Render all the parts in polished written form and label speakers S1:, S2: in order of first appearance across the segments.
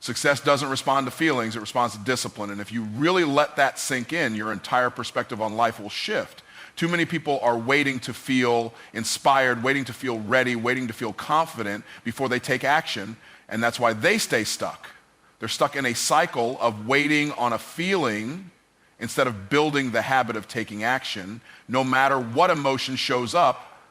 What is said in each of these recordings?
S1: Success doesn't respond to feelings, it responds to discipline. And if you really let that sink in, your entire perspective on life will shift. Too many people are waiting to feel inspired, waiting to feel ready, waiting to feel confident before they take action, and that's why they stay stuck. They're stuck in a cycle of waiting on a feeling instead of building the habit of taking action, no matter what emotion shows up.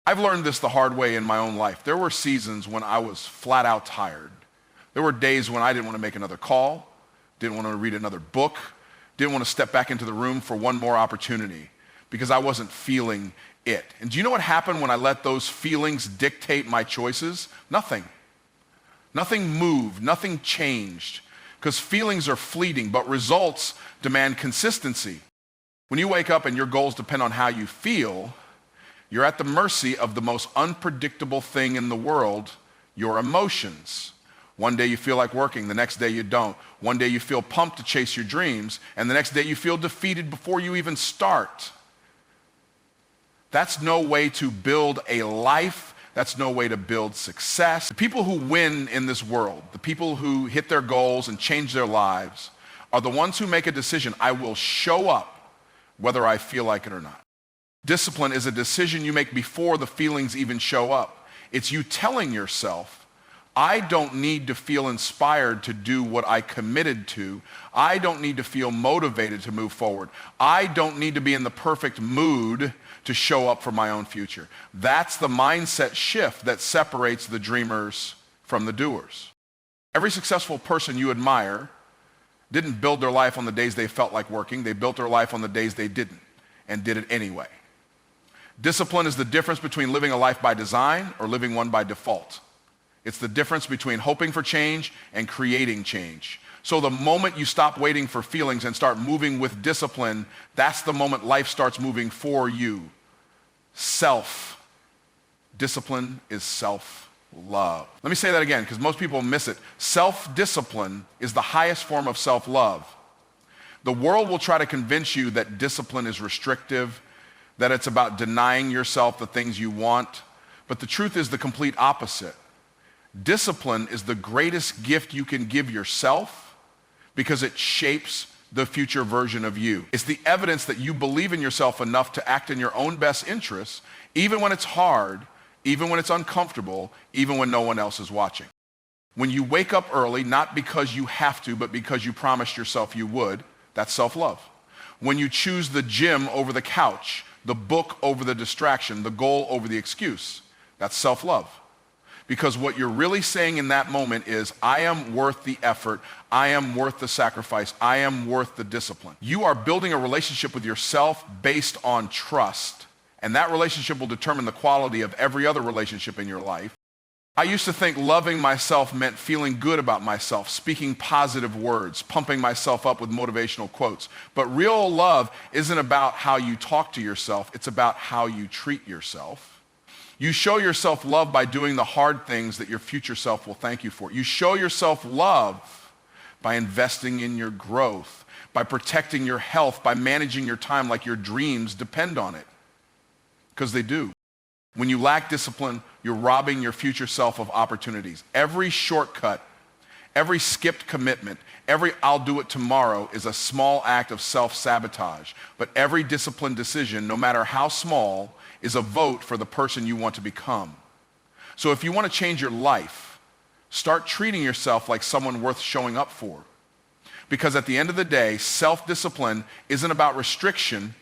S1: I've learned this the hard way in my own life. There were seasons when I was flat out tired. There were days when I didn't want to make another call, didn't want to read another book, didn't want to step back into the room for one more opportunity because I wasn't feeling it. And do you know what happened when I let those feelings dictate my choices? Nothing. Nothing moved, nothing changed, because feelings are fleeting, but results demand consistency. When you wake up and your goals depend on how you feel, you're at the mercy of the most unpredictable thing in the world, your emotions. One day you feel like working, the next day you don't. One day you feel pumped to chase your dreams, and the next day you feel defeated before you even start. That's no way to build a life. That's no way to build success. The people who win in this world, the people who hit their goals and change their lives, are the ones who make a decision. I will show up whether I feel like it or not. Discipline is a decision you make before the feelings even show up. It's you telling yourself, I don't need to feel inspired to do what I committed to. I don't need to feel motivated to move forward. I don't need to be in the perfect mood to show up for my own future. That's the mindset shift that separates the dreamers from the doers. Every successful person you admire didn't build their life on the days they felt like working. They built their life on the days they didn't and did it anyway. Discipline is the difference between living a life by design or living one by default. It's the difference between hoping for change and creating change. So the moment you stop waiting for feelings and start moving with discipline, that's the moment life starts moving for you. Self-discipline is self-love. Let me say that again because most people miss it. Self-discipline is the highest form of self-love. The world will try to convince you that discipline is restrictive, that it's about denying yourself the things you want, but the truth is the complete opposite. Discipline is the greatest gift you can give yourself because it shapes the future version of you. It's the evidence that you believe in yourself enough to act in your own best interests, even when it's hard, even when it's uncomfortable, even when no one else is watching. When you wake up early, not because you have to, but because you promised yourself you would, that's self-love. When you choose the gym over the couch, the book over the distraction, the goal over the excuse, that's self-love. Because what you're really saying in that moment is, I am worth the effort, I am worth the sacrifice, I am worth the discipline. You are building a relationship with yourself based on trust, and that relationship will determine the quality of every other relationship in your life. I used to think loving myself meant feeling good about myself, speaking positive words, pumping myself up with motivational quotes. But real love isn't about how you talk to yourself, it's about how you treat yourself. You show yourself love by doing the hard things that your future self will thank you for. You show yourself love by investing in your growth, by protecting your health, by managing your time like your dreams depend on it. Because they do. When you lack discipline, you're robbing your future self of opportunities. Every shortcut, every skipped commitment, every I'll do it tomorrow is a small act of self-sabotage. But every disciplined decision, no matter how small, is a vote for the person you want to become. So if you want to change your life, start treating yourself like someone worth showing up for. Because at the end of the day, self-discipline isn't about restriction,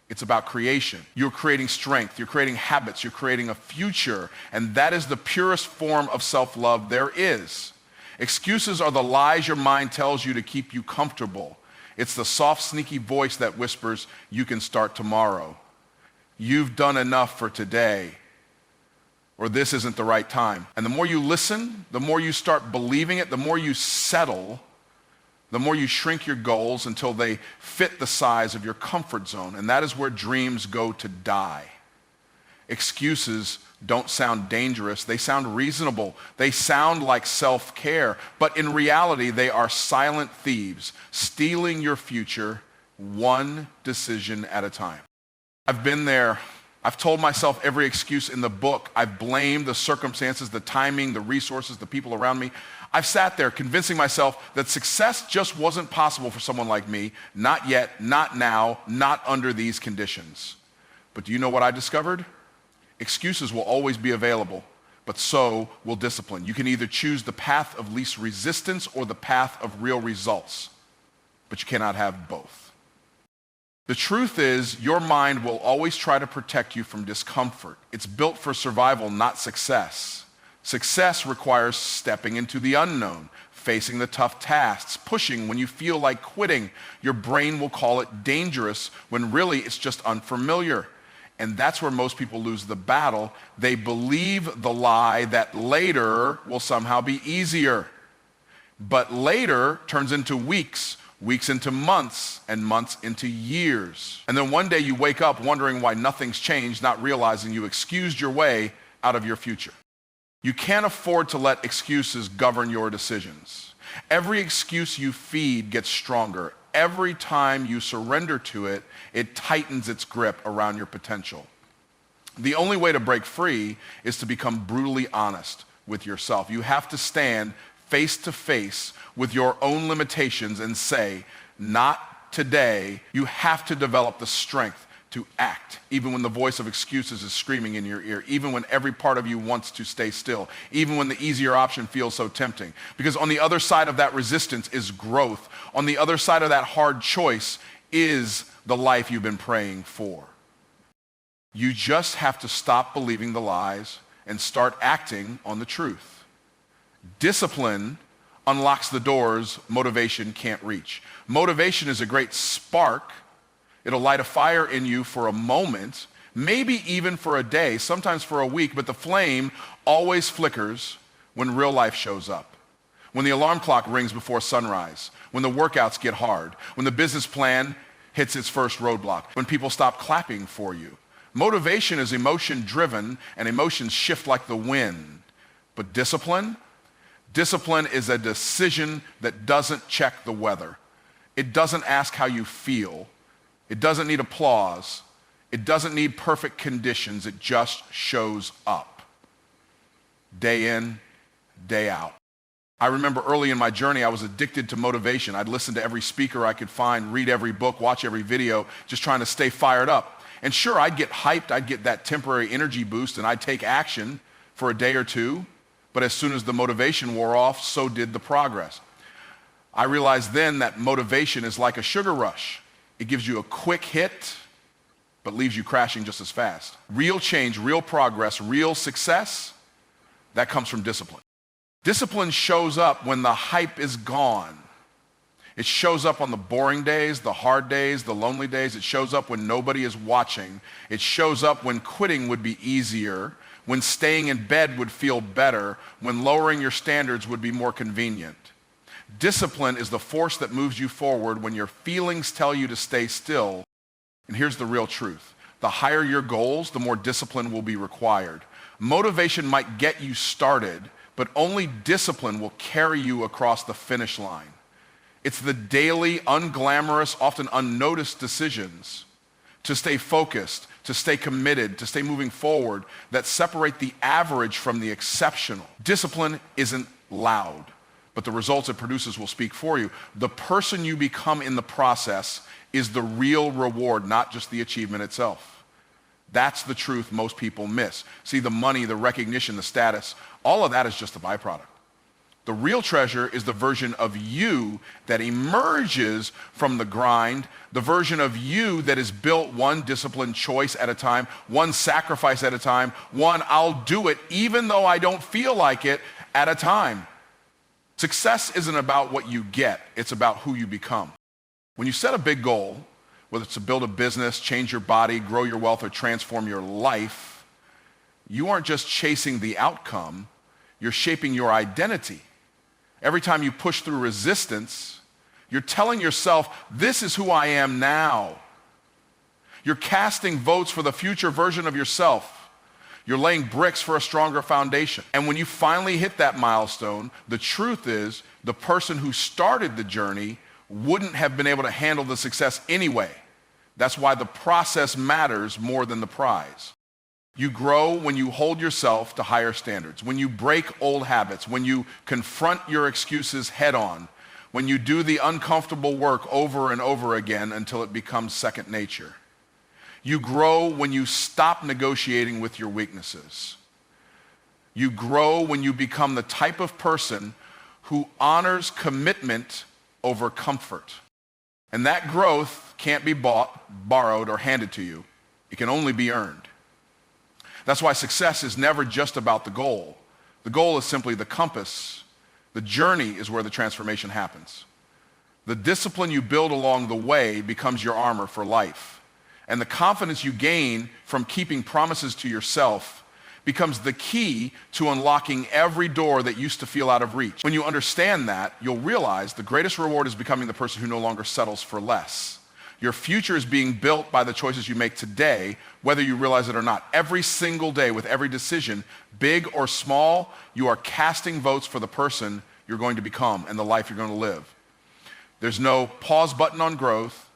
S1: it's about creation. You're creating strength, you're creating habits, you're creating a future, and that is the purest form of self-love there is. Excuses are the lies your mind tells you to keep you comfortable. It's the soft, sneaky voice that whispers, you can start tomorrow. You've done enough for today, or this isn't the right time. And the more you listen, the more you start believing it, the more you settle, the more you shrink your goals until they fit the size of your comfort zone. And that is where dreams go to die. Excuses don't sound dangerous, they sound reasonable. They sound like self-care, but in reality, they are silent thieves, stealing your future one decision at a time. I've been there. I've told myself every excuse in the book. I've blamed the circumstances, the timing, the resources, the people around me. I've sat there convincing myself that success just wasn't possible for someone like me. Not yet, not now, not under these conditions. But do you know what I discovered? Excuses will always be available, but so will discipline. You can either choose the path of least resistance or the path of real results, but you cannot have both. The truth is, your mind will always try to protect you from discomfort. It's built for survival, not success. Success requires stepping into the unknown, facing the tough tasks, pushing when you feel like quitting. Your brain will call it dangerous when really it's just unfamiliar. And that's where most people lose the battle. They believe the lie that later will somehow be easier. But later turns into weeks, weeks into months, and months into years. And then one day you wake up wondering why nothing's changed, not realizing you excused your way out of your future. You can't afford to let excuses govern your decisions. Every excuse you feed gets stronger. Every time you surrender to it, it tightens its grip around your potential. The only way to break free is to become brutally honest with yourself. You have to stand face to face with your own limitations and say, not today. You have to develop the strength to act, even when the voice of excuses is screaming in your ear, even when every part of you wants to stay still, even when the easier option feels so tempting. Because on the other side of that resistance is growth. On the other side of that hard choice is the life you've been praying for. You just have to stop believing the lies and start acting on the truth. Discipline unlocks the doors motivation can't reach. Motivation is a great spark. It'll light a fire in you for a moment, maybe even for a day, sometimes for a week, but the flame always flickers when real life shows up. When the alarm clock rings before sunrise, when the workouts get hard, when the business plan hits its first roadblock, when people stop clapping for you. Motivation is emotion-driven, and emotions shift like the wind. But discipline is a decision that doesn't check the weather. It doesn't ask how you feel. It doesn't need applause. It doesn't need perfect conditions. It just shows up. Day in, day out. I remember early in my journey, I was addicted to motivation. I'd listen to every speaker I could find, read every book, watch every video, just trying to stay fired up. And sure, I'd get hyped. I'd get that temporary energy boost, and I'd take action for a day or two. But as soon as the motivation wore off, so did the progress. I realized then that motivation is like a sugar rush. It gives you a quick hit, but leaves you crashing just as fast. Real change, real progress, real success, that comes from discipline. Discipline shows up when the hype is gone. It shows up on the boring days, the hard days, the lonely days. It shows up when nobody is watching. It shows up when quitting would be easier, when staying in bed would feel better, when lowering your standards would be more convenient. Discipline is the force that moves you forward when your feelings tell you to stay still. And here's the real truth. The higher your goals, the more discipline will be required. Motivation might get you started, but only discipline will carry you across the finish line. It's the daily, unglamorous, often unnoticed decisions to stay focused, to stay committed, to stay moving forward that separate the average from the exceptional. Discipline isn't loud, but the results it produces will speak for you. The person you become in the process is the real reward, not just the achievement itself. That's the truth most people miss. See, the money, the recognition, the status, all of that is just a byproduct. The real treasure is the version of you that emerges from the grind, the version of you that is built one disciplined choice at a time, one sacrifice at a time, one I'll do it even though I don't feel like it at a time. Success isn't about what you get, it's about who you become. When you set a big goal, whether it's to build a business, change your body, grow your wealth, or transform your life, you aren't just chasing the outcome, you're shaping your identity. Every time you push through resistance, you're telling yourself, this is who I am now. You're casting votes for the future version of yourself. You're laying bricks for a stronger foundation. And when you finally hit that milestone, the truth is the person who started the journey wouldn't have been able to handle the success anyway. That's why the process matters more than the prize. You grow when you hold yourself to higher standards, when you break old habits, when you confront your excuses head on, when you do the uncomfortable work over and over again until it becomes second nature. You grow when you stop negotiating with your weaknesses. You grow when you become the type of person who honors commitment over comfort. And that growth can't be bought, borrowed, or handed to you. It can only be earned. That's why success is never just about the goal. The goal is simply the compass. The journey is where the transformation happens. The discipline you build along the way becomes your armor for life. And the confidence you gain from keeping promises to yourself becomes the key to unlocking every door that used to feel out of reach. When you understand that, you'll realize the greatest reward is becoming the person who no longer settles for less. Your future is being built by the choices you make today, whether you realize it or not. Every single day, with every decision, big or small, you are casting votes for the person you're going to become and the life you're going to live. There's no pause button on growth,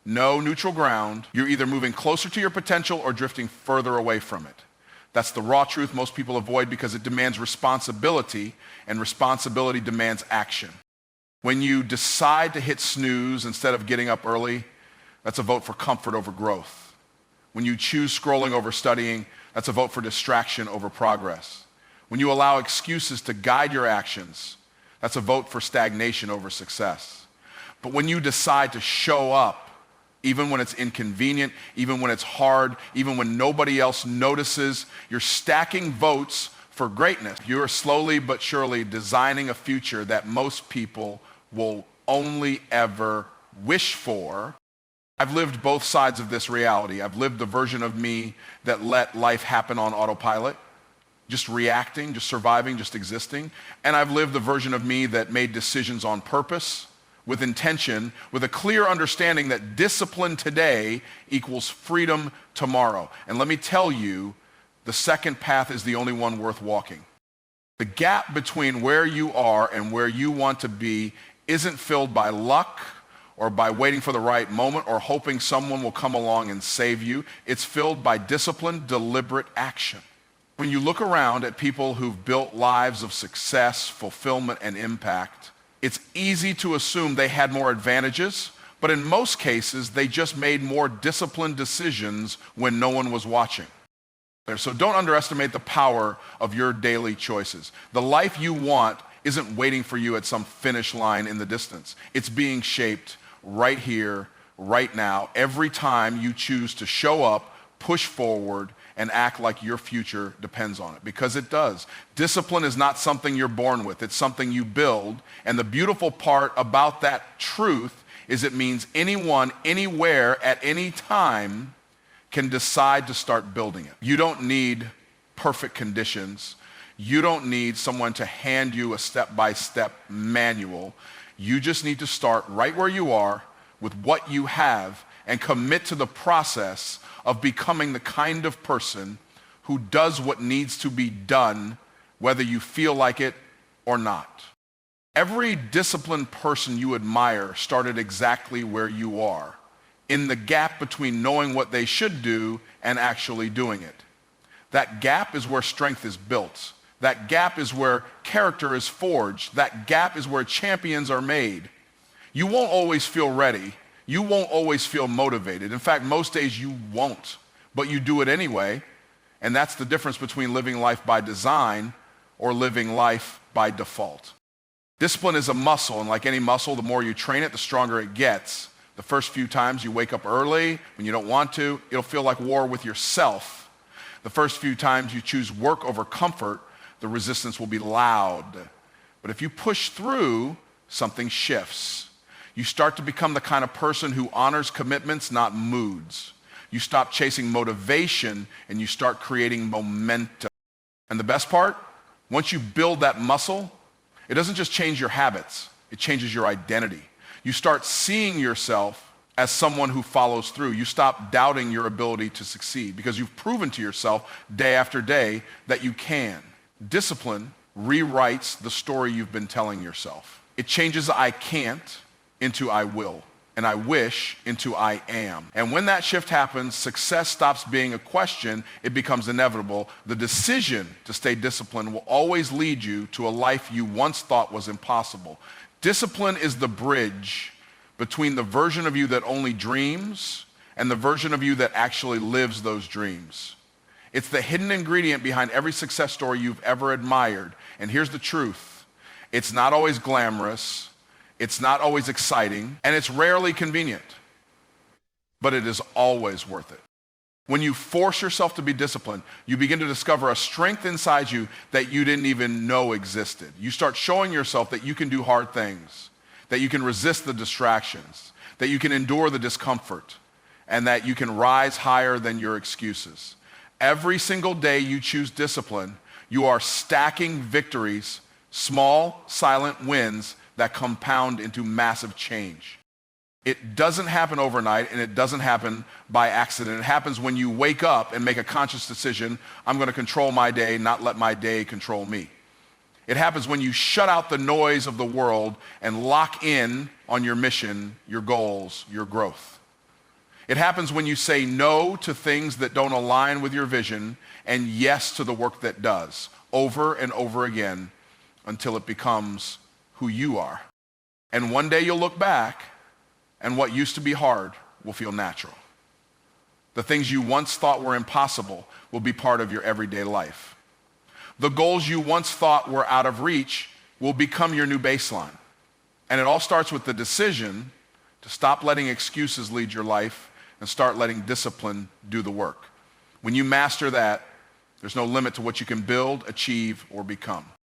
S1: no neutral ground. You're either moving closer to your potential or drifting further away from it. That's the raw truth most people avoid because it demands responsibility, and responsibility demands action. When you decide to hit snooze instead of getting up early, that's a vote for comfort over growth. When you choose scrolling over studying, that's a vote for distraction over progress. When you allow excuses to guide your actions, that's a vote for stagnation over success. But when you decide to show up, even when it's inconvenient, even when it's hard, even when nobody else notices, you're stacking votes for greatness. You are slowly but surely designing a future that most people will only ever wish for. I've lived both sides of this reality. I've lived the version of me that let life happen on autopilot, just reacting, just surviving, just existing. And I've lived the version of me that made decisions on purpose, with intention, with a clear understanding that discipline today equals freedom tomorrow. And let me tell you, the second path is the only one worth walking. The gap between where you are and where you want to be isn't filled by luck or by waiting for the right moment or hoping someone will come along and save you. It's filled by disciplined, deliberate action. When you look around at people who've built lives of success, fulfillment, and impact, it's easy to assume they had more advantages, but in most cases, they just made more disciplined decisions when no one was watching. So don't underestimate the power of your daily choices. The life you want isn't waiting for you at some finish line in the distance. It's being shaped right here, right now, every time you choose to show up, push forward, and act like your future depends on it, because it does. Discipline is not something you're born with. It's something you build. And the beautiful part about that truth is it means anyone, anywhere, at any time can decide to start building it. You don't need perfect conditions. You don't need someone to hand you a step-by-step manual. You just need to start right where you are with what you have and commit to the process of becoming the kind of person who does what needs to be done, whether you feel like it or not. Every disciplined person you admire started exactly where you are, in the gap between knowing what they should do and actually doing it. That gap is where strength is built. That gap is where character is forged. That gap is where champions are made. You won't always feel ready. You won't always feel motivated. In fact, most days you won't, but you do it anyway. And that's the difference between living life by design or living life by default. Discipline is a muscle, and like any muscle, the more you train it, the stronger it gets. The first few times you wake up early when you don't want to, it'll feel like war with yourself. The first few times you choose work over comfort, the resistance will be loud. But if you push through, something shifts. You start to become the kind of person who honors commitments, not moods. You stop chasing motivation and you start creating momentum. And the best part, once you build that muscle, it doesn't just change your habits, it changes your identity. You start seeing yourself as someone who follows through. You stop doubting your ability to succeed because you've proven to yourself day after day that you can. Discipline rewrites the story you've been telling yourself. It changes I can't into I will. and I wish into I am. And when that shift happens, success stops being a question, it becomes inevitable. The decision to stay disciplined will always lead you to a life you once thought was impossible. Discipline is the bridge between the version of you that only dreams and the version of you that actually lives those dreams. It's the hidden ingredient behind every success story you've ever admired. And here's the truth. It's not always glamorous. It's not always exciting, and it's rarely convenient, but it is always worth it. When you force yourself to be disciplined, you begin to discover a strength inside you that you didn't even know existed. You start showing yourself that you can do hard things, that you can resist the distractions, that you can endure the discomfort, and that you can rise higher than your excuses. Every single day you choose discipline, you are stacking victories, small, silent wins that compound into massive change. It doesn't happen overnight, and it doesn't happen by accident. It happens when you wake up and make a conscious decision, I'm going to control my day, not let my day control me. It happens when you shut out the noise of the world and lock in on your mission, your goals, your growth. It happens when you say no to things that don't align with your vision and yes to the work that does, over and over again until it becomes who you are. And one day you'll look back and what used to be hard will feel natural. The things you once thought were impossible will be part of your everyday life. The goals you once thought were out of reach will become your new baseline. And it all starts with the decision to stop letting excuses lead your life and start letting discipline do the work. When you master that, there's no limit to what you can build, achieve, or become.